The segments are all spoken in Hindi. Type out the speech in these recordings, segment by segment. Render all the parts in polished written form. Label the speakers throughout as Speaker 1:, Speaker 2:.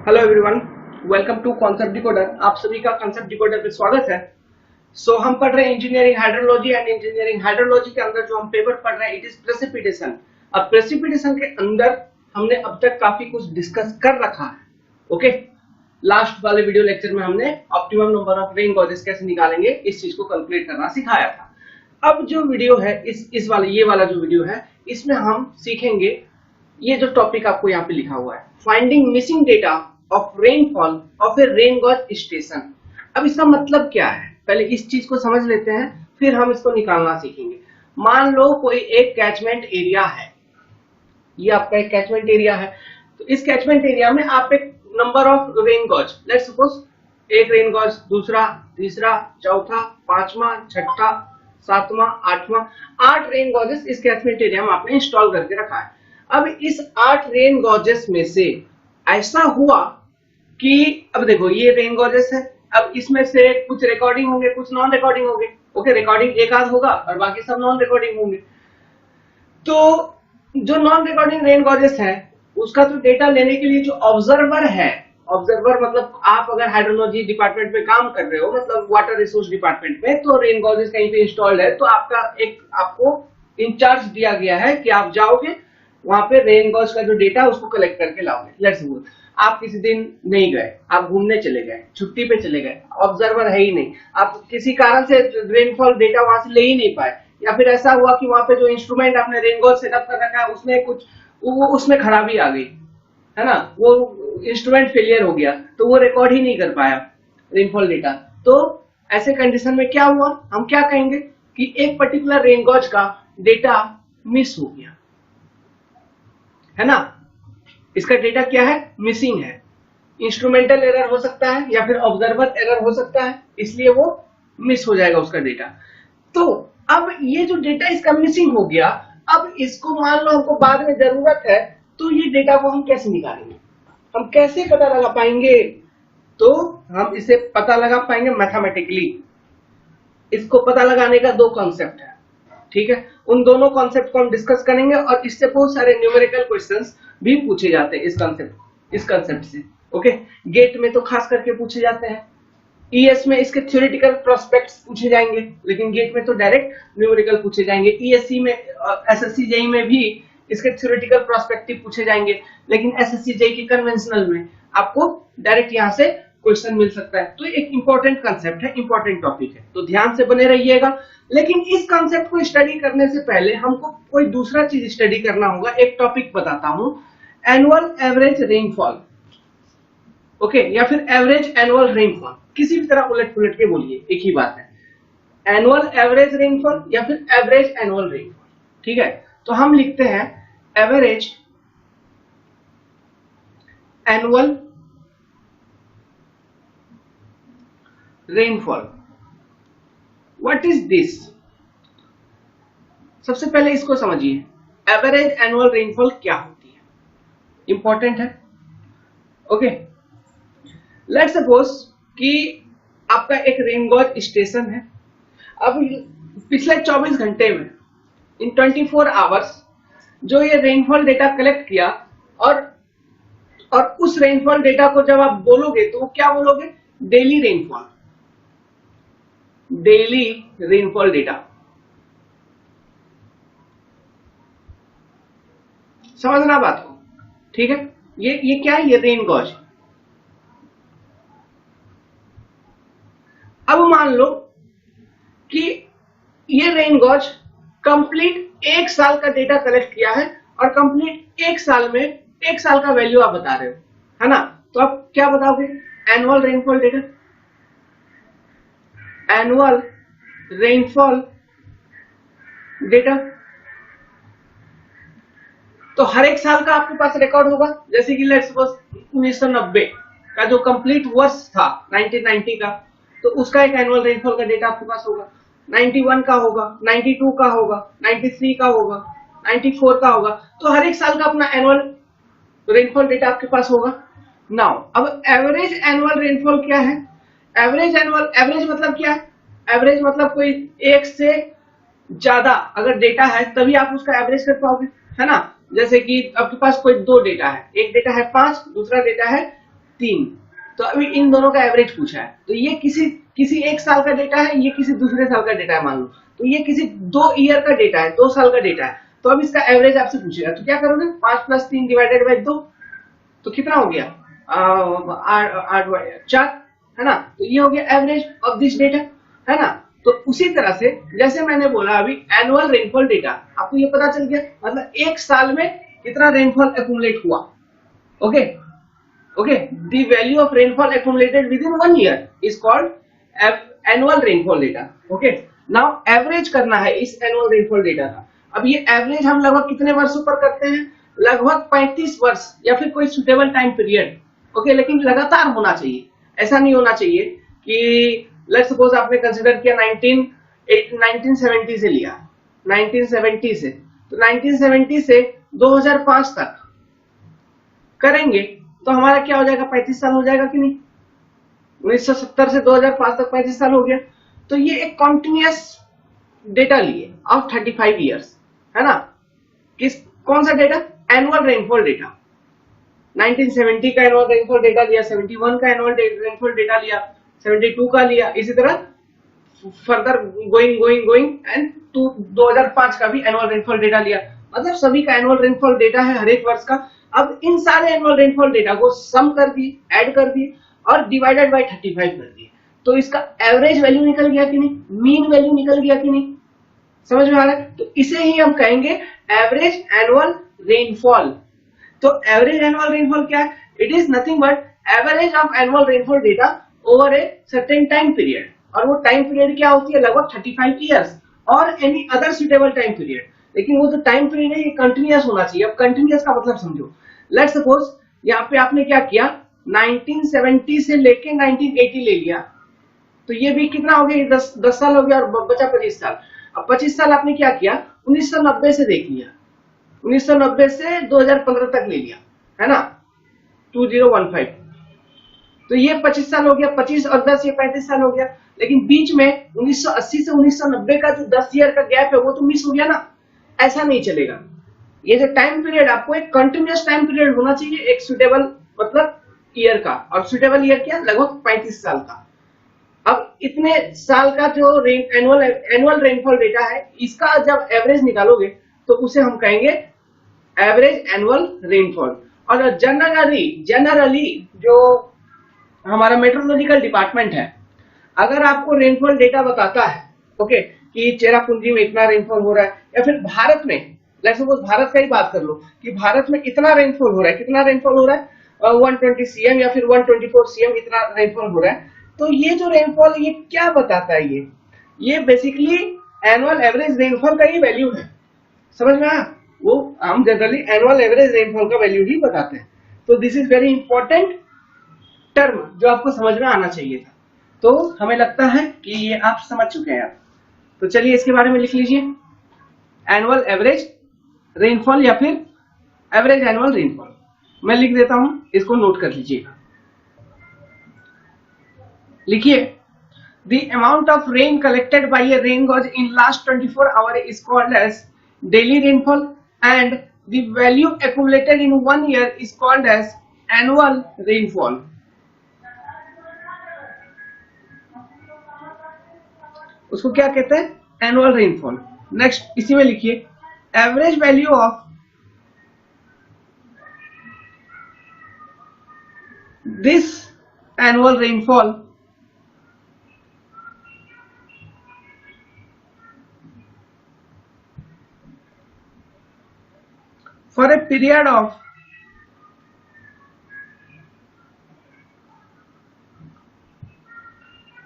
Speaker 1: Hello everyone, welcome to Concept Decoder. आप सभी का कॉन्सेप्ट डिकोडर पे स्वागत है। हम पढ़ रहे हैं engineering hydrology and engineering hydrology के अंदर जो हम पेपर पढ़ रहे हैं इट इज प्रेसिपिटेशन। अब प्रेसिपिटेशन के अंदर हमने अब तक काफी कुछ डिस्कस कर रखा है। ओके, लास्ट वाले वीडियो लेक्चर में हमने ऑप्टिमम नंबर ऑफ रेन गॉजेस कैसे निकालेंगे इस चीज को कैलकुलेट करना सिखाया था। अब जो वीडियो है ये वाला जो वीडियो है इसमें हम सीखेंगे ये जो टॉपिक आपको यहाँ पे लिखा हुआ है, finding missing data of rainfall of a rain gauge station. अब इसका मतलब क्या है, पहले इस चीज को समझ लेते हैं फिर हम इसको निकालना सीखेंगे। मान लो कोई एक कैचमेंट एरिया है, ये आपका एक कैचमेंट एरिया है, तो इस कैचमेंट एरिया में आप एक number of rain gauge, let's suppose एक रेन गॉज, दूसरा, तीसरा, चौथा, पांचवा, छठा, सातवां, आठवां, 8 रेन गॉजेस इस कैचमेंट एरिया में आपने इंस्टॉल करके रखा है। अब इस 8 रेन गॉजेस में से ऐसा हुआ कि अब देखो ये रेन गॉजेस है, अब इसमें से कुछ रिकॉर्डिंग होंगे, कुछ नॉन रिकॉर्डिंग होंगे। ओके, रिकॉर्डिंग एक आध होगा और बाकी सब नॉन रिकॉर्डिंग होंगे। तो जो नॉन रिकॉर्डिंग रेन गॉजेस है उसका तो डेटा लेने के लिए जो ऑब्जर्वर है, ऑब्जर्वर मतलब आप अगर हाइड्रोलॉजी डिपार्टमेंट में काम कर रहे हो, मतलब वाटर रिसोर्स डिपार्टमेंट में, तो रेन गॉजेस कहीं पे इंस्टॉल्ड है तो आपको इंचार्ज दिया गया है कि आप जाओगे वहां पे रेन गॉज का जो डेटा उसको कलेक्ट करके लाओगे। लेट्स सपोज आप किसी दिन नहीं गए, आप घूमने चले गए, छुट्टी पे चले गए, ऑब्जर्वर है ही नहीं, आप किसी कारण से रेनफॉल डेटा वहां से ले ही नहीं पाए, या फिर ऐसा हुआ कि वहां पे जो इंस्ट्रूमेंट आपने रेन गॉज सेटअप कर रखा है उसमें खराबी आ गई, है ना, वो इंस्ट्रूमेंट फेलियर हो गया तो वो रिकॉर्ड ही नहीं कर पाया रेनफॉल डेटा। तो ऐसे कंडीशन में क्या हुआ, हम क्या कहेंगे कि एक पर्टिकुलर रेन गॉज का डेटा मिस हो गया, है ना, इसका डेटा क्या है, मिसिंग है। इंस्ट्रूमेंटल एरर हो सकता है या फिर ऑब्जर्वर एरर हो सकता है, इसलिए वो मिस हो जाएगा उसका डेटा। तो अब ये जो डेटा इसका मिसिंग हो गया, अब इसको मान लो हमको बाद में जरूरत है, तो ये डेटा को हम कैसे निकालेंगे, हम कैसे पता लगा पाएंगे, तो हम इसे पता लगा पाएंगे मैथमेटिकली। इसको पता लगाने का 2 कॉन्सेप्ट है, ठीक है, उन दोनों कॉन्सेप्ट को हम डिस्कस करेंगे और इससे बहुत सारे न्यूमेरिकल क्वेश्चंस भी पूछे जाते हैं इस कॉन्सेप्ट से। ओके, गेट में तो खास करके पूछे जाते हैं, ईएस में इसके थ्योरेटिकल प्रोस्पेक्ट्स पूछे जाएंगे, लेकिन गेट में तो डायरेक्ट न्यूमेरिकल पूछे जाएंगे। ईएससी में, एसएससी जेई में भी इसके थ्योरेटिकल प्रोस्पेक्टिव पूछे जाएंगे, लेकिन एसएससी जेई की कन्वेंशनल में आपको डायरेक्ट यहां से क्वेश्चन मिल सकता है। तो एक इंपॉर्टेंट कंसेप्ट है, इंपॉर्टेंट टॉपिक है, तो ध्यान से बने रहिएगा। लेकिन इस कंसेप्ट को स्टडी करने से पहले हमको कोई दूसरा चीज स्टडी करना होगा। एक टॉपिक बताता हूं, एनुअल एवरेज रेनफॉल। ओके, या फिर एवरेज एनुअल रेनफॉल, किसी भी तरह उलट पुलट के बोलिए, एक ही बात है, एनुअल एवरेज रेनफॉल या फिर एवरेज एनुअल रेनफॉल। ठीक है, तो हम लिखते हैं average annual rainfall. What is this? सबसे पहले इसको समझिए, एवरेज एनुअल रेनफॉल क्या होती है, इंपॉर्टेंट है। ओके, लेट्स सपोज कि आपका एक रेन गॉज स्टेशन है। अब पिछले 24 घंटे में, इन 24 आवर्स, जो ये रेनफॉल डेटा कलेक्ट किया, और उस रेनफॉल डेटा को जब आप बोलोगे तो क्या बोलोगे, daily rainfall, daily rainfall data. समझना बात को, ठीक है, ये क्या है, ये रेन गॉज। अब मान लो कि ये रेन गॉज कंप्लीट 1 साल का डेटा कलेक्ट किया है, और कंप्लीट 1 साल में 1 साल का वैल्यू आप बता रहे हो, है ना, तो आप क्या बताओगे, annual rainfall data, annual rainfall data. तो हर एक साल का आपके पास रिकॉर्ड होगा, जैसे कि लेट्स सपोज 1990 का जो कंप्लीट वर्ष था 1990 का, तो उसका एक एनुअल रेनफॉल का डेटा आपके पास होगा, 91 का होगा, 92 का होगा, 93 का होगा, 94 का होगा, तो हर एक साल का अपना एनुअल रेनफॉल डेटा आपके पास होगा। नाउ अब एवरेज एनुअल रेनफॉल क्या है, एवरेज मतलब क्या है, एवरेज मतलब कोई एक से ज्यादा अगर डेटा है तभी आप उसका एवरेज कर पाओगे, है ना। जैसे कि आपके पास कोई 2 डेटा है, एक डेटा है 5, दूसरा डेटा है 3। तो अभी इन दोनों का एवरेज पूछा है, तो ये किसी एक साल का डेटा है, ये किसी दूसरे साल का डेटा है मान लो, तो ये किसी 2 ईयर का डेटा है, 2 साल का डेटा है। तो अब इसका एवरेज आपसे पूछेगा, तो क्या करोगे, 5 + 3 डिवाइडेड बाई 2, तो कितना हो गया, 4, है ना। तो ये हो गया एवरेज ऑफ दिस डेटा, है ना। तो उसी तरह से जैसे मैंने बोला अभी एनुअल रेनफॉल डेटा, आपको ये पता चल गया, मतलब एक साल में कितना रेनफॉल एक्यूमुलेट हुआ। Okay okay, the value of rainfall accumulated with in 1 year is called annual rainfall data. Okay, now average करना है इस एनुअल रेनफॉल डेटा का। अब ये एवरेज हम लगभग कितने वर्षों पर करते हैं, लगभग 35 वर्ष या फिर कोई सुटेबल टाइम पीरियड। ओके, लेकिन लगातार होना चाहिए, ऐसा नहीं होना चाहिए कि लेट्स सपोज आपने कंसिडर किया 1970 से लिया, 1970 से, तो 1970 से 2005 तक करेंगे तो हमारा क्या हो जाएगा, 35 साल हो जाएगा कि नहीं। 1970 से 2005 तक 35 साल हो गया। तो ये एक कॉन्टिन्यूअस डेटा लिए ऑफ 35 ईयर्स, है ना। कौन सा डेटा, एनुअल रेनफॉल डेटा। 1970 का एनुअल रेनफॉल डेटा लिया, 71 का एनुअल रेनफॉल डेटा लिया, 72 का लिया, इसी तरह फर्दर गोइंग एंड 2005 का भी एनुअल रेनफॉल डेटा लिया। मतलब सभी का एनुअल रेनफॉल डेटा है हर एक वर्ष का। अब इन सारे एनुअल रेनफॉल डेटा को सम कर दिए, ऐड कर दिए और डिवाइडेड बाय 35 कर दिए, तो इसका एवरेज वैल्यू निकल गया कि नहीं, मीन वैल्यू निकल गया कि नहीं, समझ में आ रहा है। तो इसे ही हम कहेंगे एवरेज एनुअल रेनफॉल। तो एवरेज एनुअल रेनफॉल क्या है, it is nothing but average of annual rainfall data over a certain time period, और वो टाइम पीरियड क्या होती है, लगभग 35 ईयर्स और any other suitable time period. लेकिन वो जो टाइम पीरियड है ये कंटिन्यूअस होना चाहिए। अब कंटिन्यूअस का मतलब समझो, लेट्स सपोज यहाँ पे आपने क्या किया, 1970 से लेके 1980 ले लिया, तो ये भी कितना हो गया, 10 साल हो गया और बचा 25 साल। अब 25 साल आपने क्या किया, 1990 से देख लिया, 1990 से 2015 तक ले लिया, है ना, 2015। तो ये 25 साल हो गया, 25 और 10 ये 35 साल हो गया। लेकिन बीच में 1980 से 1990 का जो 10 ईयर का गैप है वो तो मिस हो गया ना, ऐसा नहीं चलेगा। ये जो टाइम पीरियड, आपको एक कंटिन्यूअस टाइम पीरियड होना चाहिए, एक सुटेबल मतलब ईयर का, और सुटेबल ईयर क्या, लगभग 35 साल का। अब इतने साल का जो एनुअल रेनफॉल डेटा है, इसका जब एवरेज निकालोगे तो उसे हम कहेंगे एवरेज एनुअल रेनफॉल। और जनरली जो हमारा मेट्रोलॉजिकल डिपार्टमेंट है, अगर आपको रेनफॉल डेटा बताता है, ओके, कि चेरापूंजी में इतना रेनफॉल हो रहा है, या फिर भारत में, लेट्स सपोज भारत का ही बात कर लो कि भारत में इतना रेनफॉल हो रहा है, कितना रेनफॉल हो रहा है, 120 सीएम या फिर 124 सीएम इतना रेनफॉल हो रहा है। तो ये जो रेनफॉल ये क्या बताता है, ये बेसिकली एनुअल एवरेज रेनफॉल का ही वैल्यू है, समझ में आया। वो हम जनरली एनुअल एवरेज रेनफॉल का वैल्यू ही बताते हैं। तो this is very important term जो आपको समझ में आना चाहिए था। तो हमें लगता है कि ये आप समझ चुके हैं। तो चलिए इसके बारे में लिख लीजिए, एनुअल एवरेज रेनफॉल या फिर एवरेज एनुअल रेनफॉल। मैं लिख देता हूं, इसको नोट कर लीजिएगा। लिखिए, the amount of rain collected by a rain gauge in last 24 hours is called as daily rainfall, and the value accumulated in 1 year is called as annual rainfall. उसको क्या कहते हैं, एनुअल रेनफॉल। नेक्स्ट इसी में लिखिए, average value of this annual rainfall for a period of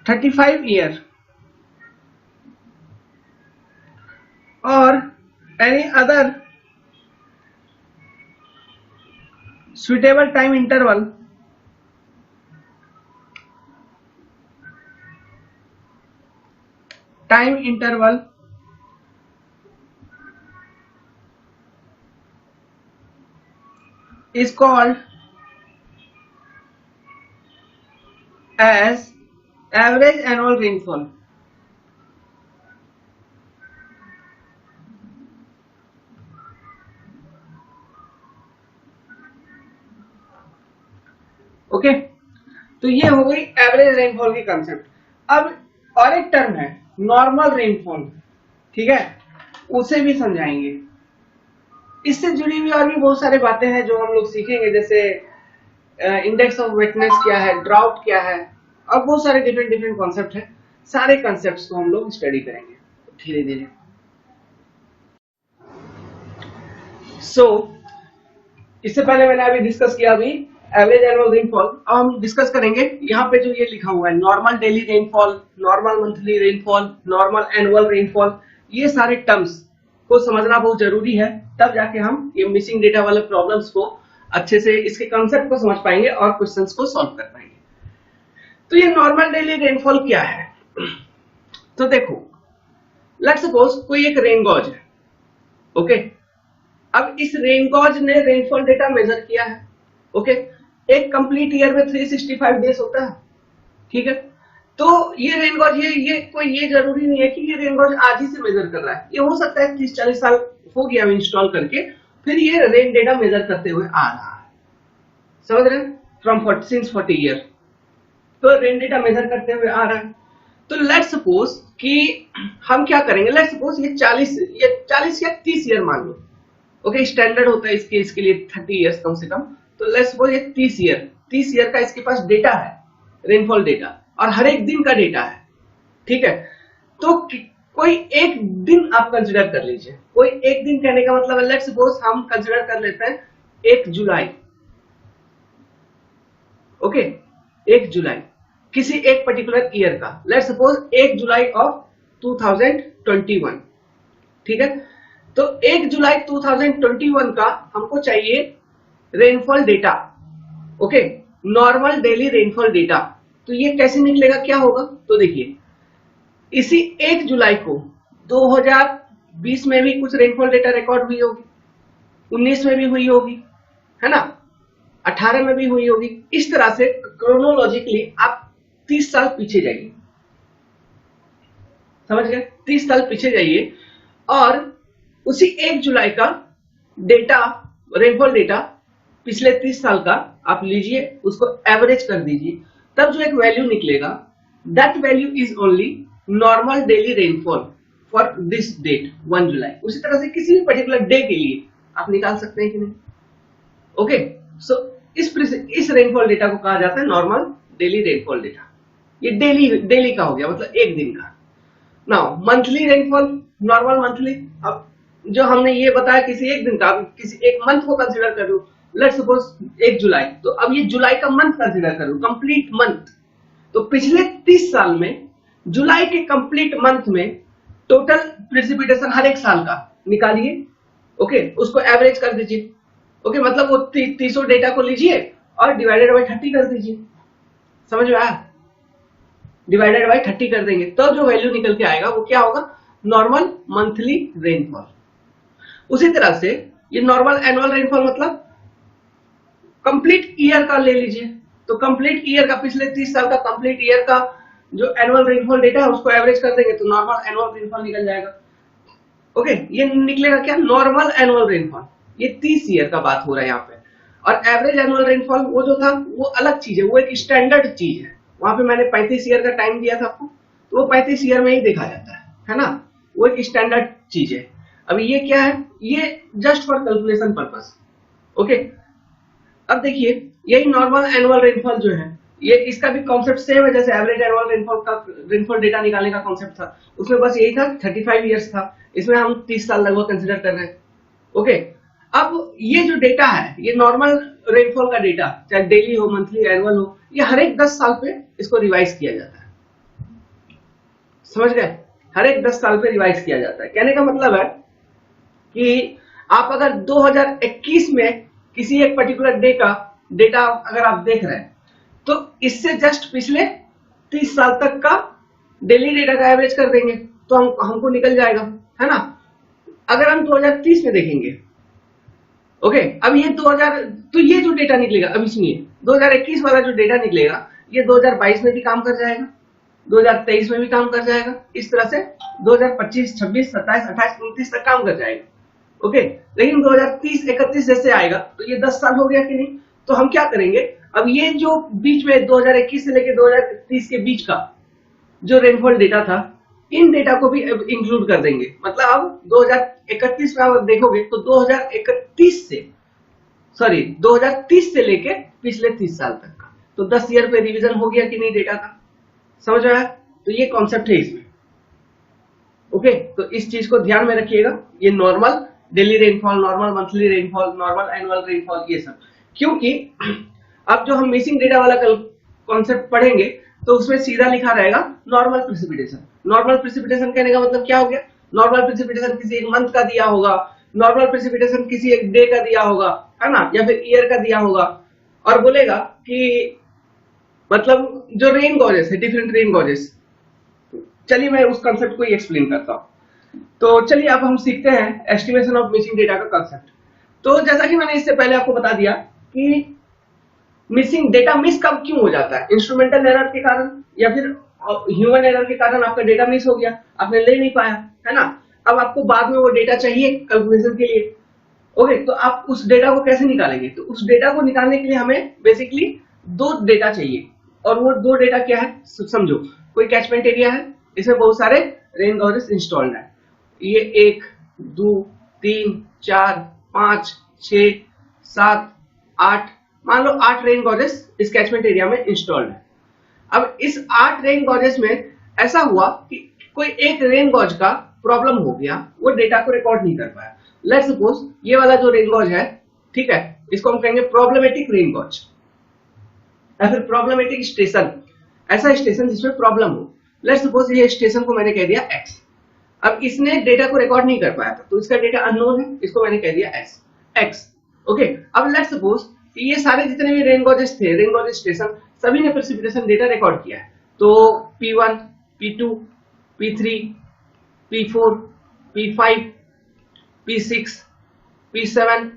Speaker 1: 35 years or any other suitable time interval is called as average annual rainfall. Okay, तो ये हो गई एवरेज रेनफॉल की कंसेप्ट। अब और एक टर्म है नॉर्मल रेनफॉल, ठीक है, उसे भी समझाएंगे। इससे जुड़ी हुई और भी बहुत सारी बातें हैं जो हम लोग सीखेंगे, जैसे इंडेक्स ऑफ वेटनेस क्या है, ड्राउट क्या है, और बहुत सारे डिफरेंट डिफरेंट कॉन्सेप्ट है। सारे कॉन्सेप्ट्स को हम लोग स्टडी करेंगे धीरे धीरे। सो इससे पहले मैंने अभी डिस्कस किया अभी एवरेज एनुअल रेनफॉल। अब हम डिस्कस करेंगे यहाँ पे जो ये लिखा हुआ है normal daily rainfall, normal monthly rainfall, normal annual rainfall, ये सारे टर्म्स को समझना बहुत जरूरी है, तब जाके हम ये मिसिंग डेटा वाले प्रॉब्लम्स को अच्छे से इसके कॉन्सेप्ट को समझ पाएंगे और क्वेश्चंस को सॉल्व कर पाएंगे। तो ये नॉर्मल डेली रेनफॉल क्या है? तो देखो, लेट्स सपोज कोई एक रेन गॉज है, ओके। अब इस रेन गॉज ने रेनफॉल डेटा मेजर किया है, ओके। एक कंप्लीट ईयर में 365 डेज होता है, ठीक है। तो ये रेन गॉज ये जरूरी नहीं है कि ये रेन गॉज आज ही से मेजर कर रहा है। ये हो सकता है 30-40 साल हो गया इंस्टॉल करके, फिर ये रेन डेटा मेजर करते हुए आ रहा है, समझ रहे हैं? फ्रॉम सिंस 40 ईयर तो रेन डेटा मेजर करते हुए आ रहा है। तो लेट्स सपोज कि हम क्या करेंगे, लेट्स सपोज ये 40 या 30 ईयर मान लो, ओके। स्टैंडर्ड होता है इसके लिए 30 ईयर्स कम से कम। तो लेट्स सपोज ये 30 ईयर का इसके पास डेटा है, रेनफॉल डेटा, और हर एक दिन का डेटा है, ठीक है। तो कोई एक दिन आप कंसिडर कर लीजिए, कोई एक दिन कहने का मतलब है, लेट्स सपोज हम कंसिडर कर लेते हैं 1 जुलाई, ओके। 1 जुलाई किसी एक पर्टिकुलर ईयर का, लेट्स सपोज 1 जुलाई ऑफ 2021, ठीक है। तो 1 जुलाई 2021 का हमको चाहिए rainfall data, okay, normal daily rainfall data. तो ये कैसे निकलेगा, क्या होगा? तो देखिए, इसी 1 जुलाई को 2020 में भी कुछ रेनफॉल डेटा रिकॉर्ड हुई होगी, 19 में भी हुई होगी, है ना, 18 में भी हुई होगी। इस तरह से क्रोनोलॉजिकली आप 30 साल पीछे जाइए, समझ गए? 30 साल पीछे जाइए और उसी 1 जुलाई का डेटा, रेनफॉल डेटा पिछले 30 साल का आप लीजिए, उसको एवरेज कर दीजिए, तब जो एक वैल्यू निकलेगा, that value is only normal daily rainfall for this date 1 July. उसी तरह से किसी भी पर्टिकुलर डे के लिए आप निकाल सकते हैं कि नहीं, ओके। सो इस रेनफॉल डेटा को कहा जाता है नॉर्मल डेली रेनफॉल डेटा। ये डेली का हो गया, मतलब एक दिन का। Now monthly rainfall, normal monthly, अब जो हमने ये बताया किसी एक दिन का, किसी एक मंथ को कंसिडर करूं, लेट्स सपोज 1 जुलाई, तो अब ये जुलाई का मंथ कंसिडर करूं, कंप्लीट मंथ। तो पिछले 30 साल में जुलाई के कंप्लीट मंथ में टोटल प्रेसिपिटेशन हर एक साल का निकालिए, ओके, उसको एवरेज कर दीजिए, ओके। मतलब वो 300 डेटा को लीजिए और डिवाइडेड बाई 30 कर दीजिए, समझ में आया? डिवाइडेड बाई 30 कर देंगे तो जो वैल्यू निकल के आएगा वो क्या होगा, नॉर्मल मंथली रेनफॉल। उसी तरह से ये नॉर्मल एनुअल रेनफॉल मतलब कंप्लीट ईयर का ले लीजिए, तो कंप्लीट ईयर का, पिछले 30 साल का कंप्लीट ईयर का जो एनुअल रेनफॉल डेटा है उसको एवरेज कर देंगे तो नॉर्मल एनुअल रेनफॉल निकल जाएगा, ओके। ये निकलेगा क्या, नॉर्मल एनुअल रेनफॉल। ये 30 ईयर का बात हो रहा है यहाँ पे। और एवरेज एनुअल रेनफॉल वो जो था वो अलग चीज है, वो एक स्टैंडर्ड चीज है। वहां पे मैंने 35 ईयर का टाइम दिया था आपको, तो वो 35 ईयर में ही देखा जाता है ना, वो एक स्टैंडर्ड चीज है। अभी ये क्या है, ये just for calculation purpose, okay. अब देखिए, यही नॉर्मल एनुअल रेनफॉल जो है, ये इसका भी कॉन्सेप्ट सेम है जैसे एवरेज एनुअल रेनफॉल का, रेनफॉल डेटा निकालने का कॉन्सेप्ट था, उसमें बस यही था 35 ईयर्स था, इसमें हम 30 साल लगभग कंसिडर कर रहे हैं, ओके। अब ये जो डेटा है, ये नॉर्मल रेनफॉल का डेटा, चाहे डेली हो, मंथली, एनुअल हो, ये हर एक 10 साल पे इसको रिवाइज किया जाता है, समझ गए? हर एक 10 साल पे रिवाइज किया जाता है। कहने का मतलब है कि आप अगर 2021 में किसी एक पर्टिकुलर डे का डेटा अगर आप देख रहे हैं, तो इससे जस्ट पिछले 30 साल तक का डेली डेटा का एवरेज कर देंगे तो हमको निकल जाएगा, है ना। अगर हम 2030 में देखेंगे, ओके, अब ये 2000, तो ये जो डेटा निकलेगा, अभी सुनिए, 2021 वाला जो डेटा निकलेगा ये 2022 में भी काम कर जाएगा, 2023 में भी काम कर जाएगा, इस तरह से 2025, 26, 27, 28, 29 तक काम कर जाएगा, ओके। लेकिन 2030, 31 जैसे आएगा तो ये 10 साल हो गया कि नहीं, तो हम क्या करेंगे, अब ये जो बीच में 2021 से लेकर 2030 के बीच का जो रेनफॉल डेटा था, इन डेटा को भी इंक्लूड कर देंगे। मतलब अब 2031 में आप देखोगे तो 2030 से लेके पिछले 30 साल तक का, तो 10 ईयर पे रिवीजन हो गया कि नहीं डेटा का, समझ आया? तो ये कॉन्सेप्ट है इसमें। ओके, तो इस चीज को ध्यान में रखिएगा, ये normal daily rainfall, normal monthly rainfall, normal annual rainfall, ये सब, क्योंकि अब जो हम मिसिंग डेटा वाला कॉन्सेप्ट पढ़ेंगे तो उसमें सीधा लिखा रहेगा नॉर्मल प्रेसिपिटेशन। नॉर्मल प्रेसिपिटेशन कहने का मतलब क्या हो गया? नॉर्मल प्रेसिपिटेशन किसी एक मंथ का दिया होगा, नॉर्मल प्रेसिपिटेशन किसी एक डे का दिया होगा, है ना, या फिर ईयर का दिया होगा, और बोलेगा कि मतलब जो रेन गॉजेस है, डिफरेंट रेन गॉजेस। चलिए मैं उस कंसेप्ट को ही एक्सप्लेन करता हूं। तो चलिए अब हम सीखते हैं एस्टिमेशन ऑफ मिसिंग डेटा का कंसेप्ट। तो जैसा कि मैंने इससे पहले आपको बता दिया कि मिसिंग डेटा मिस कब क्यों हो जाता है? इंस्ट्रूमेंटल एरर के कारण या फिर ह्यूमन एरर के कारण आपका डेटा मिस हो गया, आपने ले नहीं पाया, है ना। अब आपको बाद में वो डेटा चाहिए कैलकुलेशन के लिए। ओके, तो आप उस डेटा को कैसे निकालेंगे? तो उस डेटा को निकालने के लिए हमें बेसिकली दो डेटा चाहिए, और वो दो डेटा क्या है समझो। कोई कैचमेंट एरिया है, इसमें बहुत सारे रेन गॉजेस इंस्टॉल्ड है, ये 1 2 3 4 5 6 7 8, मान लो 8 रेन गॉजेस इस कैचमेंट एरिया में इंस्टॉल्ड है। अब इस 8 रेन गॉजेस में ऐसा हुआ कि कोई एक रेन गॉज का प्रॉब्लम हो गया, वो डेटा को रिकॉर्ड नहीं कर पाया। लेट्स सपोज ये वाला जो रेन गॉज है, ठीक है, इसको हम कहेंगे प्रॉब्लमेटिक रेन गॉज या फिर प्रॉब्लमेटिक स्टेशन, ऐसा स्टेशन जिसमें प्रॉब्लम हो। लेट्स सपोज ये स्टेशन को मैंने कह दिया एक्स। अब इसने डेटा को रिकॉर्ड नहीं कर पाया था, तो इसका डेटा अननोन है, इसको मैंने कह दिया एक्स। ओके, अब लेट्स सपोज ये सारे जितने भी रेन गॉजेस थे, रेन गॉजेस स्टेशन, सभी ने प्रेसिपिटेशन डेटा रिकॉर्ड किया है। तो P1, P2, P3, P4, P5, P6, P7,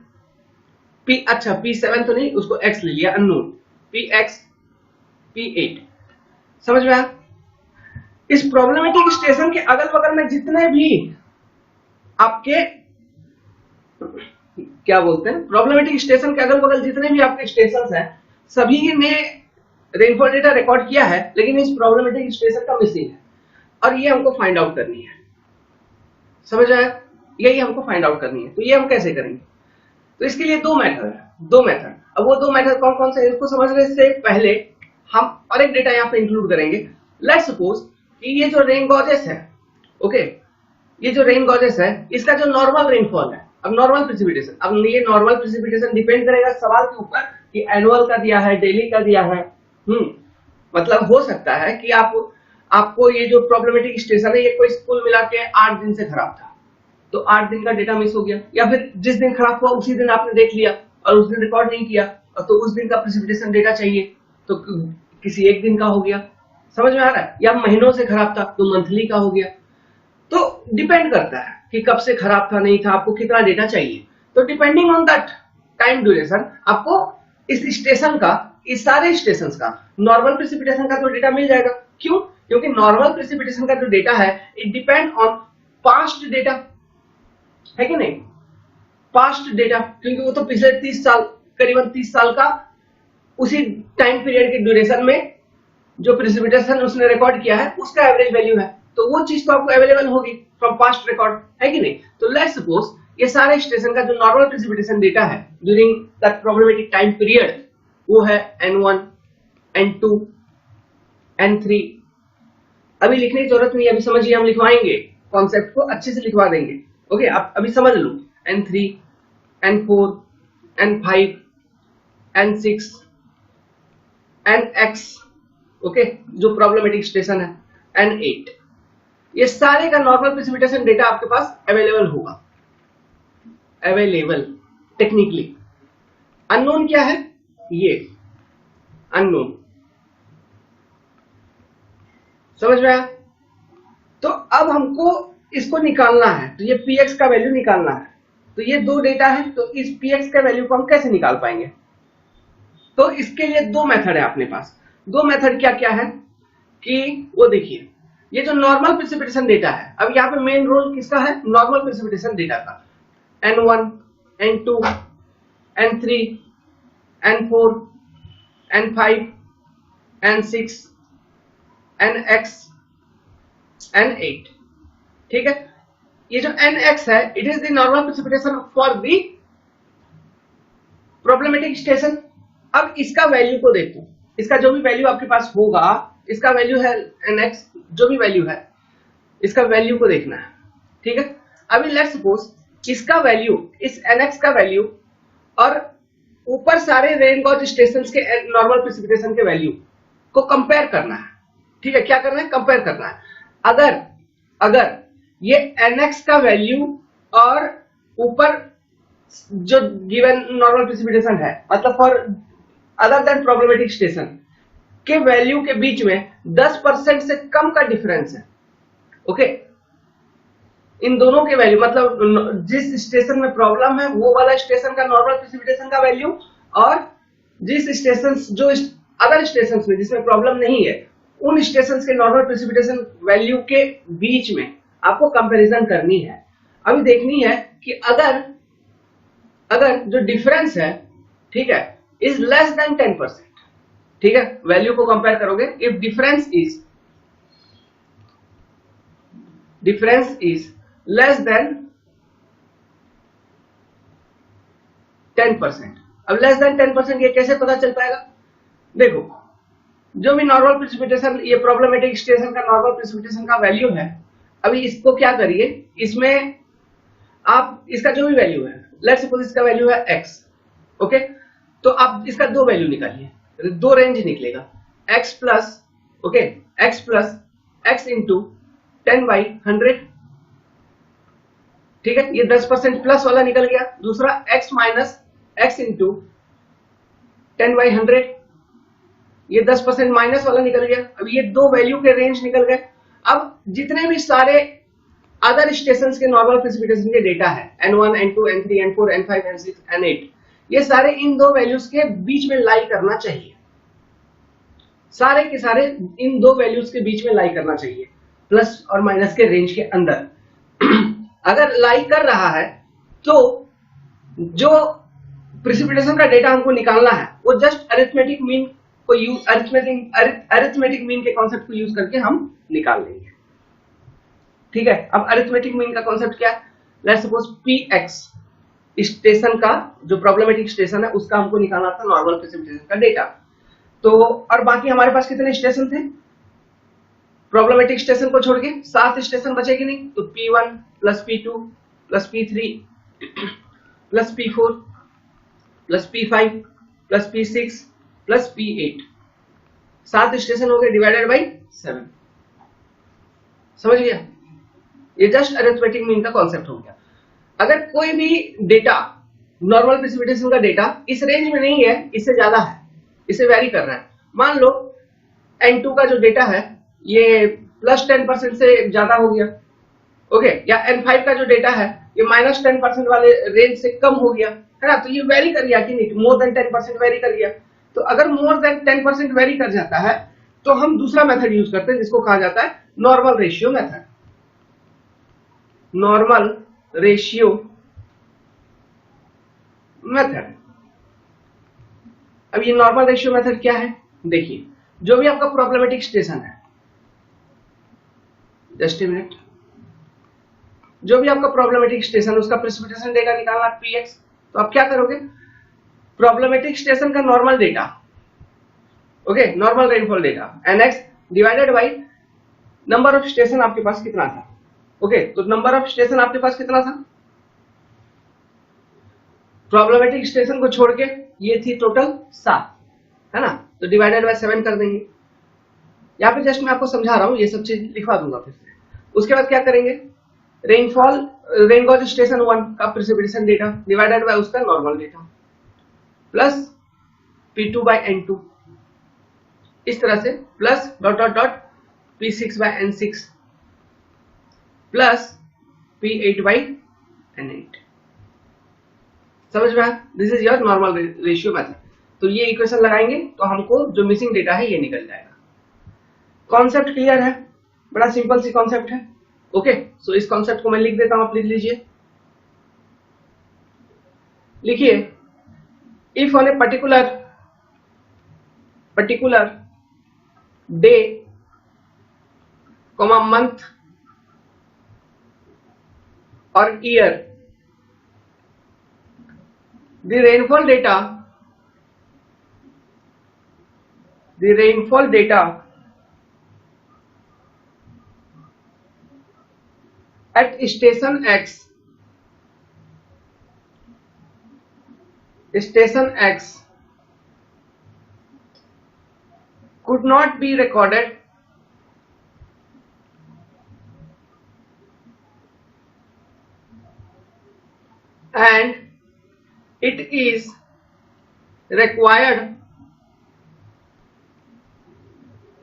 Speaker 1: P7 तो नहीं, उसको X ले लिया, अननोन, Px, P8, समझ में आया? इस प्रॉब्लमेटिक स्टेशन के अगल बगल में जितने भी आपके क्या बोलते हैं, प्रॉब्लमेटिक स्टेशन के अगल बगल जितने भी आपके स्टेशन हैं, सभी ने रेनफॉल डेटा रिकॉर्ड किया है, लेकिन इस प्रॉब्लमेटिक स्टेशन का मिसिंग है, और ये हमको फाइंड आउट करनी है। समझ आया? यही हमको फाइंड आउट करनी है। तो ये हम कैसे करेंगे? तो इसके लिए दो मेथड। अब वो दो मेथड कौन कौन से, इसको समझने से पहले हम और एक डेटा यहाँ पे इंक्लूड करेंगे। लेट्स सपोज कि ये जो रेन गॉजेस है, ओके, ये जो रेन गॉजेस है, इसका जो नॉर्मल रेनफॉल है, अब नॉर्मल प्रेसिपिटेशन, अब ये नॉर्मल प्रेसिपिटेशन डिपेंड करेगा सवाल के ऊपर कि एनुअल का दिया है, डेली का दिया है। मतलब हो सकता है कि आपको ये जो प्रॉब्लमेटिक स्टेशन है, ये कोई कुल मिला के 8 दिन से खराब था, तो 8 दिन का डेटा मिस हो गया, या फिर जिस दिन खराब हुआ उसी दिन आपने देख लिया और उस दिन रिकॉर्ड नहीं किया, तो उस दिन का प्रेसिपिटेशन डेटा चाहिए, तो किसी एक दिन का हो गया। समझ में आ रहा है? या महीनों से खराब था तो मंथली का हो गया। तो डिपेंड करता है कि कब से खराब था, नहीं था, आपको कितना डेटा चाहिए। तो depending on that time duration आपको इस स्टेशन का, इस सारे स्टेशंस का नॉर्मल प्रेसिपिटेशन का तो डेटा मिल जाएगा। क्यों? क्योंकि नॉर्मल प्रेसिपिटेशन का जो डेटा है, it depend on past data, है कि नहीं? पास्ट डेटा, क्योंकि वो तो पिछले 30 साल, करीबन 30 साल का उसी टाइम पीरियड के ड्यूरेशन में जो प्रेसिपिटेशन उसने रिकॉर्ड किया है, उसका एवरेज वैल्यू है, तो वो चीज तो आपको अवेलेबल होगी फ्रॉम पास्ट रिकॉर्ड, है कि नहीं? तो लेट्स सपोज ये सारे स्टेशन का जो नॉर्मल प्रेसिपिटेशन डेटा है during that problematic time period, वो है N1, N2, N3। अभी लिखने की जरूरत नहीं है, अभी समझिए, हम लिखवाएंगे, कॉन्सेप्ट को अच्छे से लिखवा देंगे। ओके, आप अभी समझ लो, N3, N4, N5, N6, NX, okay, जो प्रॉब्लमेटिक स्टेशन है, N8, ये सारे का नॉर्मल प्रेसिपिटेशन डेटा आपके पास अवेलेबल होगा, अवेलेबल टेक्निकली। अननोन क्या है? ये अननोन, समझ में आया? तो अब हमको इसको निकालना है, तो ये Px का वैल्यू निकालना है। तो ये दो डेटा है, तो इस Px का वैल्यू को हम कैसे निकाल पाएंगे? तो इसके लिए दो मेथड है अपने पास। दो मेथड क्या क्या है कि वो देखिए, ये जो नॉर्मल प्रेसिपिटेशन डेटा है, अब यहाँ पे मेन रोल किसका है? नॉर्मल प्रेसिपिटेशन डेटा का। N1, N2, N3, N4, N5, N6, NX, N8। ठीक है, ये जो NX है it is the normal precipitation for the problematic station. अब इसका वैल्यू को देखो, इसका जो भी वैल्यू आपके पास होगा, इसका वैल्यू है NX, जो भी वैल्यू है इसका वैल्यू को देखना है। ठीक है, अभी लेट्स सपोज इसका वैल्यू, इस NX का वैल्यू और ऊपर सारे रेन गॉज स्टेशन के नॉर्मल प्रेसिपिटेशन के वैल्यू को कंपेयर करना है। ठीक है, क्या करना है, कंपेयर करना है। अगर ये NX का वैल्यू और ऊपर जो गिवन नॉर्मल प्रेसिपिटेशन है, मतलब for other than problematic station के वैल्यू के बीच में 10% से कम का डिफरेंस है। ओके, इन दोनों के वैल्यू, मतलब जिस स्टेशन में प्रॉब्लम है वो वाला स्टेशन का नॉर्मल प्रेसिपिटेशन का वैल्यू और जिस स्टेशन, जो अदर स्टेशन में जिसमें प्रॉब्लम नहीं है, उन स्टेशन के नॉर्मल प्रेसिपिटेशन वैल्यू के बीच में आपको कंपैरिजन करनी है। अभी देखनी है कि अगर जो डिफरेंस है, ठीक है, इज लेस देन 10%। ठीक है, वैल्यू को कंपेयर करोगे, if difference is less than 10%। अब लेस देन 10% ये कैसे पता चल पाएगा? देखो, जो भी नॉर्मल प्रेसिपिटेशन, ये प्रॉब्लमेटिक स्टेशन का नॉर्मल प्रेसिपिटेशन का वैल्यू है, अभी इसको क्या करिए, इसमें आप इसका जो भी वैल्यू है, लेट्स सपोज इसका वैल्यू है x। ओके, तो आप इसका दो वैल्यू निकालिए, दो रेंज निकलेगा, x plus, okay, x plus x into 10/100। ठीक है, ये 10% प्लस वाला निकल गया। दूसरा x माइनस x इंटू 10/100, ये 10% माइनस वाला निकल गया। अब ये दो वैल्यू के रेंज निकल गए। अब जितने भी सारे अदर स्टेशन के नॉर्मल प्रेसिपिटेशन के डेटा है, N1, N2, N3, N4, N5, N6, N8, ये सारे इन दो वैल्यूज के बीच में लाई करना चाहिए। सारे के सारे इन दो वैल्यूज के बीच में लाई करना चाहिए, प्लस और माइनस के रेंज के अंदर। अगर लाई कर रहा है तो जो प्रेसिपिटेशन का डेटा हमको निकालना है वो जस्ट अरिथमेटिक मीन को यूज, अरिथमेटिक मीन के कॉन्सेप्ट को यूज करके हम निकाल लेंगे। ठीक है, अब अरिथमेटिक मीन का कॉन्सेप्ट क्या है? लेट्स सपोज Px स्टेशन का, जो प्रॉब्लमेटिक स्टेशन है उसका हमको निकालना था नॉर्मल प्रेसिपिटेशन का डेटा। तो और बाकी हमारे पास कितने स्टेशन थे? प्रॉब्लमेटिक स्टेशन को छोड़ के 7 स्टेशन बचेगी नहीं, तो P1 plus P2 plus P3 plus P4 plus P5 plus P6 plus P8, 7 station हो गए डिवाइडेड बाई 7। समझ गया? ये जस्ट अरिथमेटिक मीन का कॉन्सेप्ट हो गया। अगर कोई भी डेटा, नॉर्मल प्रेसिपिटेशन का डेटा इस रेंज में नहीं है, इससे ज्यादा है, इससे वेरी कर रहा है, मान लो N2 का जो डेटा है ये प्लस 10% से ज्यादा हो गया, ओके, या N5 का जो डेटा है ये माइनस 10% वाले रेंज से कम हो गया, है ना, तो ये वेरी कर गया कि नहीं, मोर देन 10% वेरी कर गया। तो अगर मोर देन 10% वेरी कर जाता है तो हम दूसरा मेथड यूज करते हैं जिसको कहा जाता है normal ratio method. Normal ratio method. अब ये नॉर्मल रेशियो मेथड क्या है? देखिए, जो भी आपका प्रॉब्लमेटिक स्टेशन है, जस्ट ए मिनट, जो भी आपका प्रॉब्लमेटिक स्टेशन, उसका प्रेसिपिटेशन डेटा निकालना Px, तो आप क्या करोगे? प्रॉब्लमेटिक स्टेशन का normal data, okay, normal rainfall data NX divided by number of station आपके पास कितना था। ओके, तो नंबर ऑफ स्टेशन आपके पास कितना था? प्रॉब्लमेटिक स्टेशन को छोड़ के ये थी टोटल 7, है ना, तो डिवाइडेड बाय 7 कर देंगे। यहाँ पे जस्ट मैं आपको समझा रहा हूँ, ये सब चीज लिखवा दूंगा फिर से। उसके बाद क्या करेंगे? रेनफॉल, रेनगॉज स्टेशन 1 का प्रेसिपिटेशन डेटा डिवाइडेड बाय उसका normal data plus P2 by N2, इस तरह से, plus dot dot dot P6 by N6 plus P8 by N8। समझ में आया? This is your normal ratio method. तो ये इक्वेशन लगाएंगे तो हमको जो मिसिंग डेटा है ये निकल जाएगा। कॉन्सेप्ट क्लियर है? बड़ा सिंपल सी कॉन्सेप्ट है। ओके, सो इस कॉन्सेप्ट को मैं लिख देता हूं, आप लिख लीजिए। लिखिए, if on a particular particular day, month or year, the rainfall data at station X could not be recorded and it is required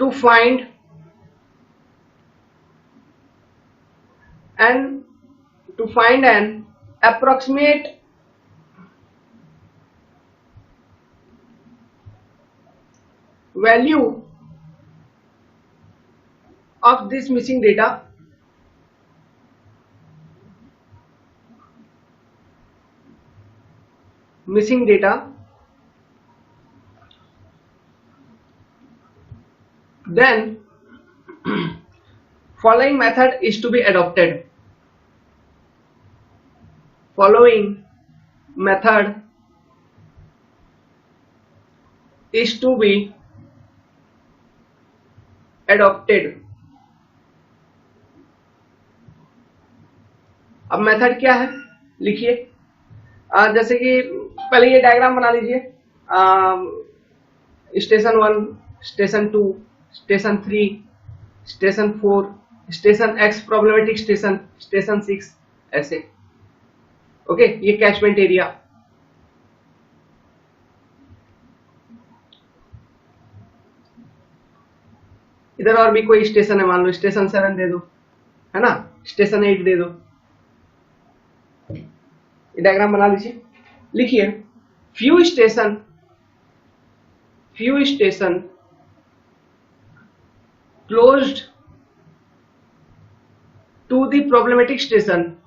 Speaker 1: to find an approximate value of this missing data then following method is to be adopted. Following method is to be adopted. अब मेथड क्या है लिखिए। जैसे कि पहले ये डायग्राम बना लीजिए। Station 1, station 2, station 3, station 4, station X problematic station, station 6, ऐसे। ओके, ये कैचमेंट एरिया। इधर और भी कोई स्टेशन है, मान लो स्टेशन 7 दे दो, है ना, स्टेशन 8 दे दो। ये डायग्राम बना लीजिए। लिखिए few station closed to the problematic station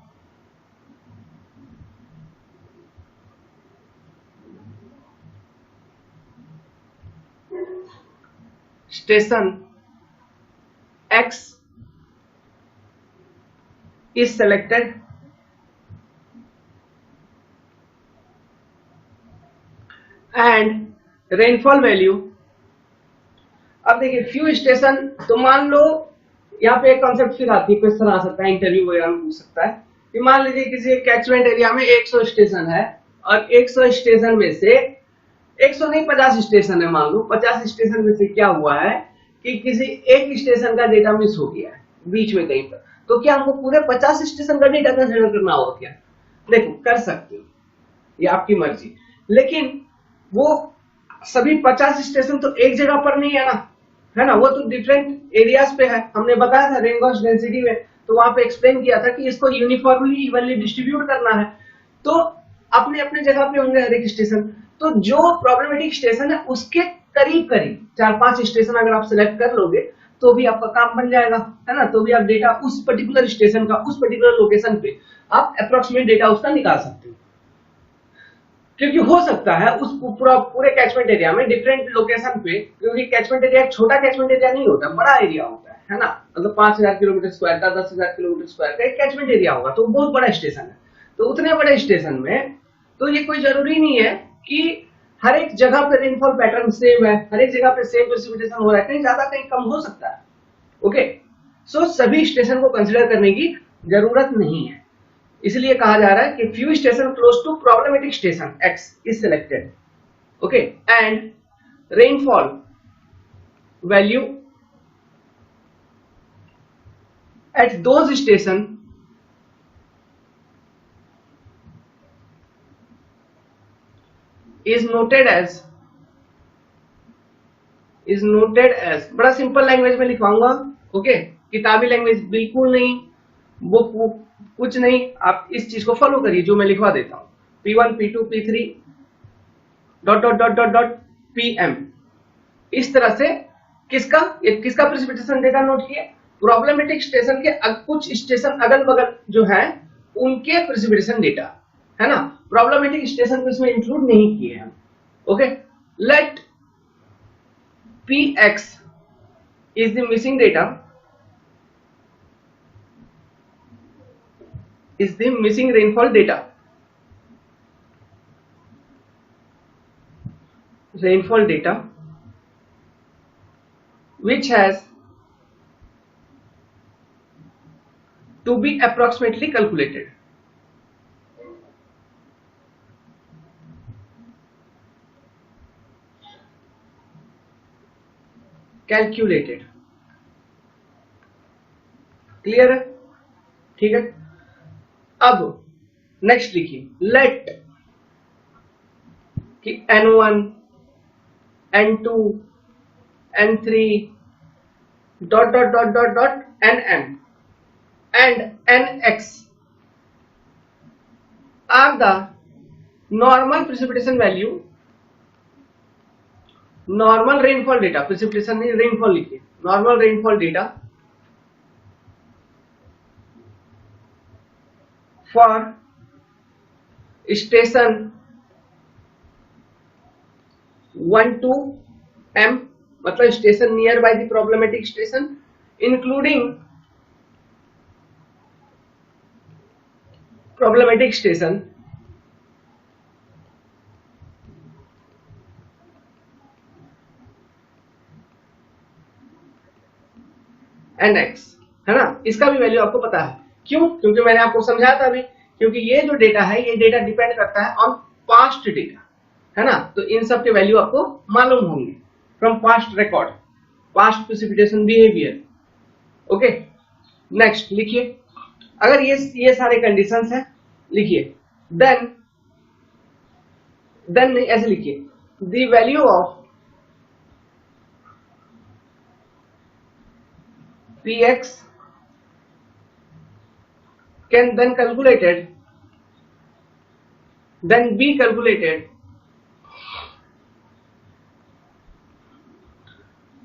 Speaker 1: X is selected and rainfall value। अब देखिए फ्यू स्टेशन, तो मान लो यहाँ पे एक कॉन्सेप्ट फिर आती है, क्वेश्चन आ सकता है, इंटरव्यू वगैरह में पूछ सकता है कि मान लीजिए किसी कैचमेंट एरिया में 100 स्टेशन है और 100 स्टेशन में से 100 नहीं 50 स्टेशन है, मान लो 50 स्टेशन में से क्या हुआ है कि किसी एक स्टेशन का डेटा मिस हो गया है बीच में कहीं पर, तो क्या हमको पूरे 50 स्टेशन का डेटा कंसीडर करना होगा क्या? देखो कर सकते हो, ये आपकी मर्जी, लेकिन वो सभी 50 स्टेशन तो एक जगह पर नहीं है ना, है ना, वो तो डिफरेंट एरियाज पे है। हमने बताया था रेन गॉस डेंसिटी में, तो वहां पे एक्सप्लेन किया था कि इसको यूनिफॉर्मली इवनली डिस्ट्रीब्यूट करना है, तो अपने अपने जगह पे होंगे हर एक स्टेशन। तो जो प्रॉब्लमेटिक स्टेशन है उसके करीब 4-5 स्टेशन अगर आप सिलेक्ट कर लोगे तो भी आपका काम बन जाएगा, है ना, तो भी आप डेटा उस पर्टिकुलर स्टेशन का उस पर्टिकुलर लोकेशन पे आप अप्रोक्सीमेट डेटा उसका निकाल सकते हो। क्योंकि हो सकता है उस पूरे कैचमेंट एरिया में डिफरेंट लोकेशन पे, क्योंकि कैचमेंट एरिया छोटा कैचमेंट एरिया नहीं होता, बड़ा एरिया होता है ना, मतलब 5000 किलोमीटर स्क्वायर का 10,000 किलोमीटर स्क्वायर का एक कैचमेंट एरिया होगा, तो बहुत बड़ा स्टेशन है। तो उतने बड़े स्टेशन में तो ये कोई जरूरी नहीं है कि हर एक जगह पे रेनफॉल पैटर्न सेम है, हर एक जगह पे सेम प्रेसिपिटेशन हो रहा है, कहीं ज्यादा कहीं कम हो सकता है। ओके, सो सभी स्टेशन को कंसिडर करने की जरूरत नहीं है, इसलिए कहा जा रहा है कि few station close to problematic station X is selected, okay, and rainfall value at those station is noted as बड़ा सिंपल लैंग्वेज में लिखवाऊंगा, ओके, किताबी लैंग्वेज बिल्कुल नहीं, वो कुछ नहीं, आप इस चीज को फॉलो करिए जो मैं लिखवा देता हूं, P1 P2 P3 ... PM। इस तरह से किसका प्रेसिपिटेशन डेटा नोट किए, प्रॉब्लमेटिक स्टेशन के कुछ स्टेशन अगल बगल जो है उनके प्रेसिपिटेशन डेटा, है ना, प्रॉब्लमेटिक स्टेशन को इसमें इंक्लूड नहीं किए हैं। Okay, let Px is the missing data, is the missing rainfall data. Rainfall data which has to be approximately calculated. Calculated. Clear है? ठीक है. अब नेक्स्ट लिखिए, लेट कि N1 N2 N3 dot dot dot dot dot Nm and Nx are the normal precipitation value, normal rainfall data, precipitation नहीं rainfall लिखिए, normal rainfall data for station 1 to M, मतलब station nearby the problematic station, including problematic station Nx, है ना. इसका भी वैल्यू आपको पता है. क्यों? क्योंकि मैंने आपको समझाया था अभी, क्योंकि ये जो डेटा है ये डेटा डिपेंड करता है ऑन पास्ट डेटा, है ना. तो इन सब के वैल्यू आपको मालूम होंगे from past record, past precipitation behaviour. Okay, next लिखिए. अगर ये सारे कंडीशंस हैं, लिखिए देन ऐसे लिखिए, the value of Px can then be calculated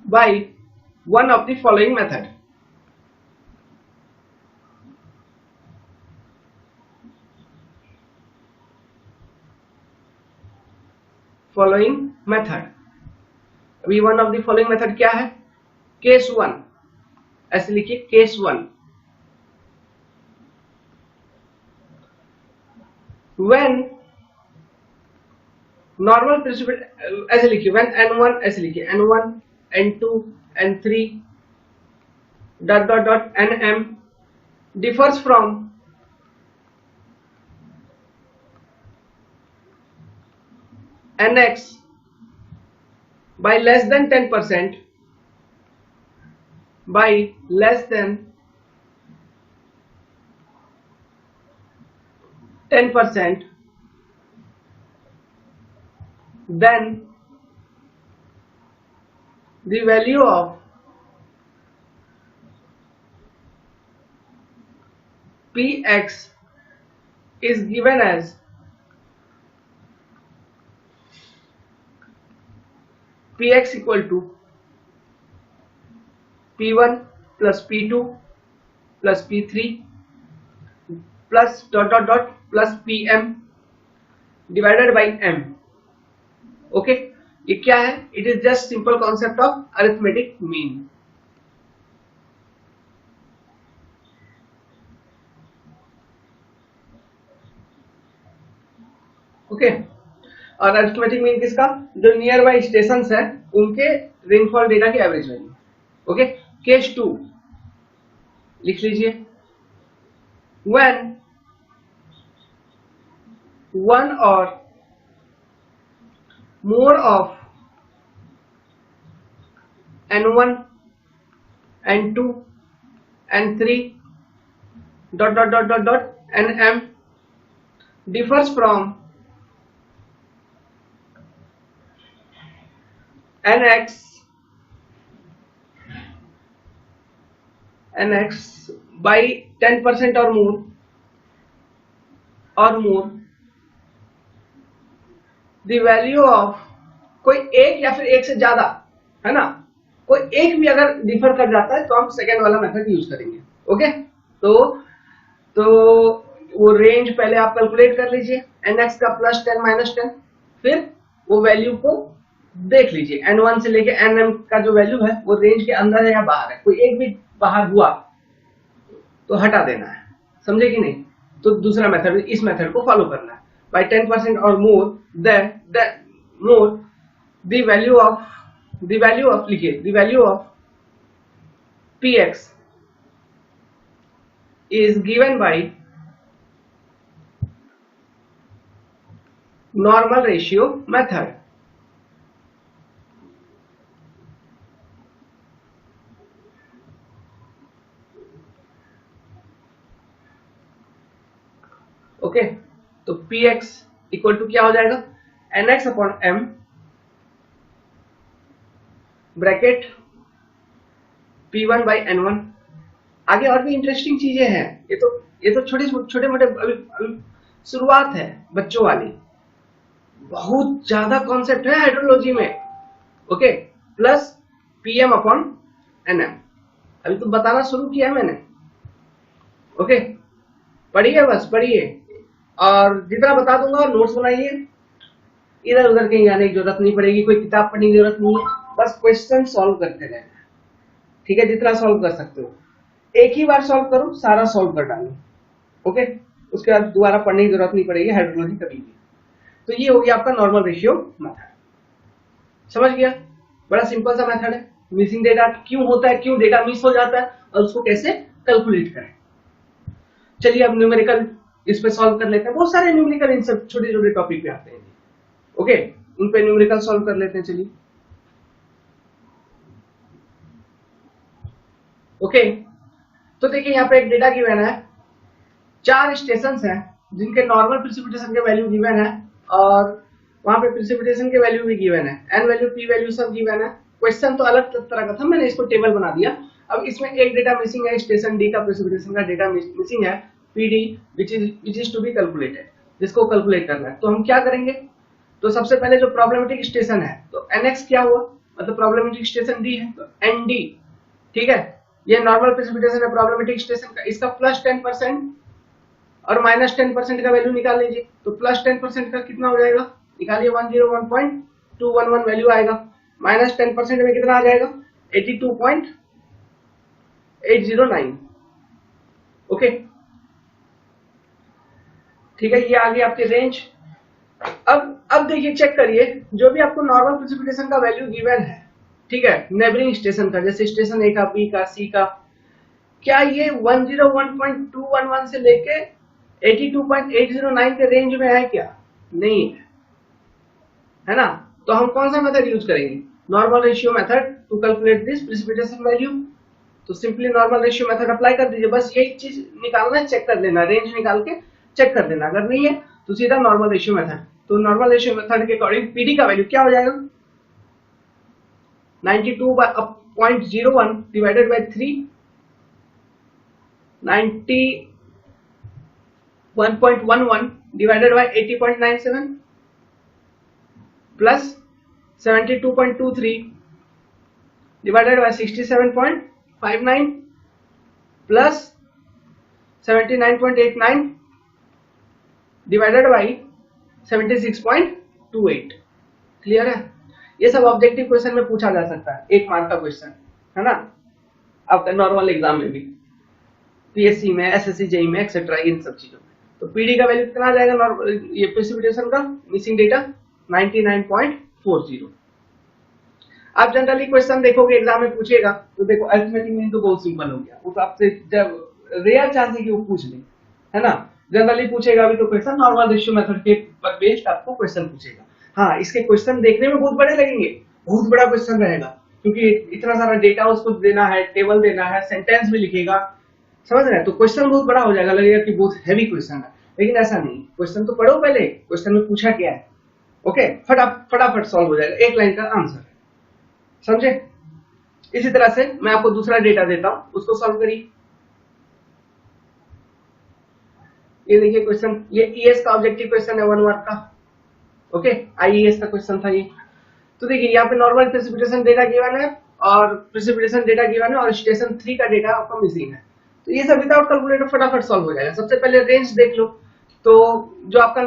Speaker 1: by one of the following method. Following method. अभी one of the following method क्या है? केस 1, ऐसे लिखिए, केस 1, when normal precipitation, ऐसे लिखिए, when N1, ऐसे लिखिए, N1 N2 N3 dot dot dot Nm differs from Nx by less than 10%, by less than 10%, then the value of Px is given as Px equal to P1 plus P2 plus P3 plus dot dot dot plus Pm divided by M. Okay, ये क्या है? It is just simple concept of arithmetic mean. Okay, और अरिथमेटिक मीन किसका? जो नियर बाई स्टेशन है उनके रेनफॉल डेटा की एवरेज वैल्यू. ओके, केस 2 लिख लीजिए. When one or more of N1 N2 N3 dot dot dot dot dot Nm differs from Nx by 10% or more, the value of कोई एक या फिर एक से ज्यादा, है ना, कोई एक भी अगर डिफर कर जाता है तो हम सेकेंड वाला मेथड यूज करेंगे. ओके, तो वो रेंज पहले आप कैलकुलेट कर लीजिए, Nx का +10 -10, फिर वो वैल्यू को देख लीजिए N1 से लेके NM का जो वैल्यू है वो रेंज के अंदर है या बाहर है, कोई एक भी बाहर हुआ तो हटा देना है, समझे कि नहीं। तो दूसरा मेथड, इस मेथड को फॉलो करना है। बाय 10% और more than more the value of लिखिए, the value of px is given by normal ratio method। Okay, तो px इक्वल टू क्या हो जाएगा, nx upon m bracket p1 by n1। आगे और भी इंटरेस्टिंग चीजें हैं, ये तो छोटे मोटे अभी शुरुआत है बच्चों वाली, बहुत ज्यादा कॉन्सेप्ट है हाइड्रोलॉजी में। Okay, plus pm upon nm, अभी तो बताना शुरू किया है मैंने। ओके, पढ़िए, बस पढ़िए और जितना बता दूंगा नोट्स बनाइए, इधर उधर कहीं जाने की जरूरत नहीं पड़ेगी, कोई किताब पढ़ने की जरूरत नहीं है, बस क्वेश्चन सॉल्व करते रहना, ठीक है, जितना सॉल्व कर सकते हो। एक ही बार सॉल्व करो, सारा सॉल्व कर डालो। ओके, उसके बाद दोबारा पढ़ने की जरूरत नहीं पड़ेगी हाइड्रोलॉजी कभी भी। तो ये हो गया आपका नॉर्मल रेशियो मेथड, समझ गया, बड़ा सिंपल सा मेथड है। मिसिंग डेटा क्यों होता है, क्यों डेटा मिस हो जाता है और उसको कैसे कैलकुलेट करें। चलिए अब न्यूमेरिकल इस पे सॉल्व कर लेते हैं, बहुत सारे न्यूमेरिकल इन सब छोटे छोटे टॉपिक पे आते हैं। ओके, इन पे न्यूमेरिकल सॉल्व कर लेते हैं, चलिए। ओके, तो देखिए यहाँ पे एक डेटा गिवन है, 4 स्टेशन हैं जिनके नॉर्मल प्रेसिपिटेशन के वैल्यू गिवन है और वहां पे प्रेसिपिटेशन के वैल्यू भी गिवन है, एन वैल्यू, पी वैल्यू सब गिवन है। क्वेश्चन तो अलग तरह का था, मैंने इसको टेबल बना दिया। अब इसमें एक डेटा मिसिंग है, स्टेशन डी का प्रेसिपिटेशन का डेटा मिसिंग है, PD which is to be calculated, जिसको कैलकुलेट करना है। तो हम क्या करेंगे, तो सबसे पहले जो प्रॉब्लमेटिक स्टेशन है, तो एनएक्स क्या हुआ, मतलब प्रॉब्लमेटिक स्टेशन डी है, तो एनडी, ठीक है, ये नॉर्मल प्रेसिपिटेशन है प्रॉब्लमेटिक स्टेशन का, इसका प्लस 10% और माइनस 10% का वैल्यू निकाल लीजिए। तो प्लस 10% का कितना हो जाएगा, निकालिए 101.211 वैल्यू आएगा, माइनस 10% में कितना आ जाएगा 82.809। ओके, ठीक है, ये आ गई आपकी रेंज। अब देखिए, चेक करिए, जो भी आपको नॉर्मल प्रेसिपिटेशन का वैल्यू गिवन है, ठीक है, नेबरिंग स्टेशन का, जैसे स्टेशन ए का, बी का, सी का, क्या ये 101.211 से लेके 82.809 के रेंज में है क्या, नहीं है ना। तो हम कौन सा मेथड यूज करेंगे, normal ratio method to calculate this precipitation value. तो simply normal ratio method apply कर दीजिए, बस यही चीज निकालना है, चेक कर लेना, रेंज निकाल के चेक कर देना, अगर नहीं है तो सीधा नॉर्मल रेशियो मेथड। तो नॉर्मल रेशियो मेथड के अकॉर्डिंग पीडी का वैल्यू क्या हो जाएगा, 92.01 divided by 3, 91.11 divided by 80.97 plus 72.23 divided by 67.59 plus 79.89 divided by 76.28। Clear है, ये सब ऑब्जेक्टिव क्वेश्चन में पूछा जा सकता है, 1 मार्क का क्वेश्चन है ना, आपका नॉर्मल एग्जाम में भी, पीएससी में, एसएससी, जेई में, एक्सेट्रा, इन सब चीजों में। तो पीडी का वैल्यू कितना आ जाएगा, ये प्रेसिपिटेशन का मिसिंग डेटा 99.40। आप जनरली क्वेश्चन देखोगे एग्जाम में पूछेगा, तो देखो अरिथमेटिक में तो बहुत सिंपल हो गया, वो तो आपसे रेयर चांस है कि वो पूछ ले, है ना। जनरली पूछेगा भी तो क्वेश्चन नॉर्मल रेशियो मेथड के पर बेस्ड आपको क्वेश्चन पूछेगा। हाँ, इसके क्वेश्चन देखने में बहुत बड़े लगेंगे, बहुत बड़ा क्वेश्चन रहेगा, क्योंकि इतना सारा डेटा उसको देना है, टेबल देना है, सेंटेंस भी लिखेगा, समझ रहे हैं, तो क्वेश्चन बहुत बड़ा हो जाएगा, लगेगा कि बहुत हैवी क्वेश्चन है, लेकिन ऐसा नहीं, क्वेश्चन तो पढ़ो पहले, क्वेश्चन में पूछा क्या है, ओके, फटाफट सॉल्व हो जाएगा, 1 लाइन का आंसर, समझे। इसी तरह से मैं आपको दूसरा डेटा देता हूं, उसको सॉल्व करिए। ये देखिए क्वेश्चन, ये ईएस का ऑब्जेक्टिव क्वेश्चन है 1 मार्क का, ओके, आईईएस का क्वेश्चन था ये। तो देखिए यहाँ पे नॉर्मल प्रेसिपिटेशन डेटा गिवन है और प्रेसिपिटेशन डेटा गिवन है और स्टेशन 3 का डेटा आपका मिसिंग है। तो ये सब विदाउट कैलकुलेटर फटाफट सॉल्व हो जाएगा। सबसे पहले रेंज देख लो, तो जो आपका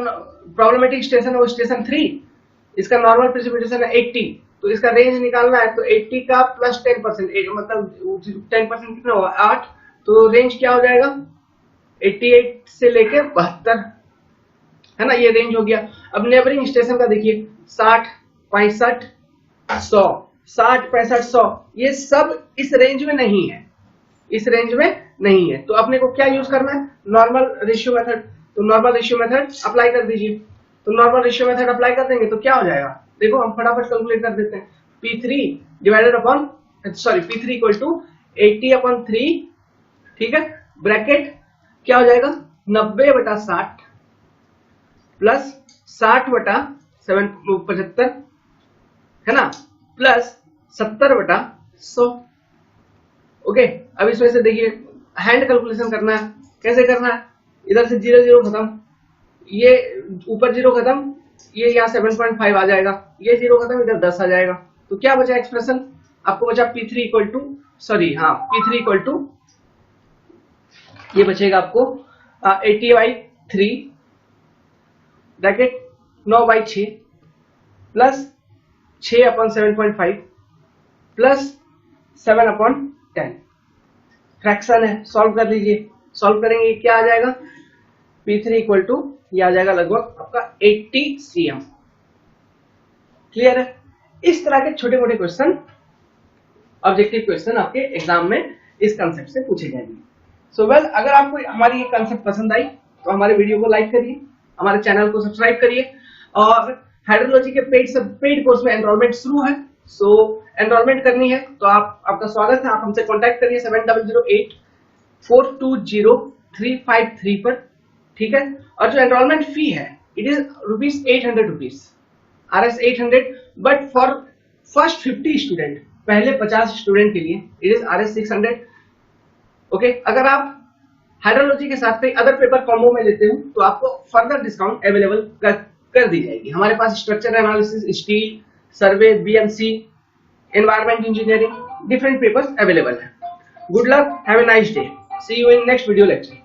Speaker 1: प्रॉब्लमेटिक स्टेशन है वो स्टेशन 3, इसका नॉर्मल प्रेसिपिटेशन है 80, तो इसका रेंज निकालना है तो 80 का प्लस 10%, मतलब 10% कितना होगा 8, तो रेंज क्या हो जाएगा 88 से लेके 72, है ना, ये रेंज हो गया। अब नेबरिंग स्टेशन का देखिए 60, 65, 100, 60, 65, 100, ये सब इस रेंज में नहीं है, इस रेंज में नहीं है, तो अपने को क्या यूज करना है, नॉर्मल रेशियो मेथड। तो नॉर्मल रेशियो मेथड अप्लाई कर दीजिए, तो नॉर्मल रेशियो मेथड अप्लाई कर देंगे तो क्या हो जाएगा, देखो हम फटाफट कैलकुलेट कर देते हैं। P3 divided upon P3 equal to 80/3, ठीक है, ब्रैकेट क्या हो जाएगा 90/60 प्लस 60/75, है ना, प्लस 70/100। ओके, अब इसमें से देखिए हैंड कैलकुलेशन करना है, कैसे करना है, इधर से 0 0 खत्म, ये ऊपर 0 खत्म, ये यहाँ 7.5 आ जाएगा, ये 0 खत्म, इधर 10 आ जाएगा, तो क्या बचा एक्सप्रेशन आपको बचा P3 equal to P3 equal to ये बचेगा आपको 80/3 ब्रैकेट 9/6 प्लस 6/7.5 प्लस 7/10, फ्रैक्शन है, सॉल्व कर लीजिए, सॉल्व करेंगे क्या आ जाएगा, P3 इक्वल टू ये आ जाएगा लगभग आपका 80 cm। क्लियर है, इस तरह के छोटे मोटे क्वेश्चन, ऑब्जेक्टिव क्वेश्चन आपके एग्जाम में इस कंसेप्ट से पूछे जाएंगे। सो वेल, अगर आपको हमारी ये कंसेप्ट पसंद आई तो हमारे वीडियो को लाइक करिए, हमारे चैनल को सब्सक्राइब करिए, और हाइड्रोलॉजी के पेड कोर्स में एनरोलमेंट शुरू है, सो एनरोलमेंट करनी है तो आपका स्वागत है, आप हमसे कॉन्टैक्ट करिए 7008-420-353 पर, ठीक है। और जो एनरोलमेंट फी है it is ₹800, RS 800, but for first 50 student, पहले 50 स्टूडेंट के लिए इट इज RS 600। ओके, अगर आप हाइड्रोलॉजी के साथ कई अदर पेपर कॉम्बो में लेते हो तो आपको फर्दर डिस्काउंट अवेलेबल कर दी जाएगी। हमारे पास structure analysis, steel, survey, BMC, environment engineering, different papers available है। Good luck, have a nice day, see you in next video lecture.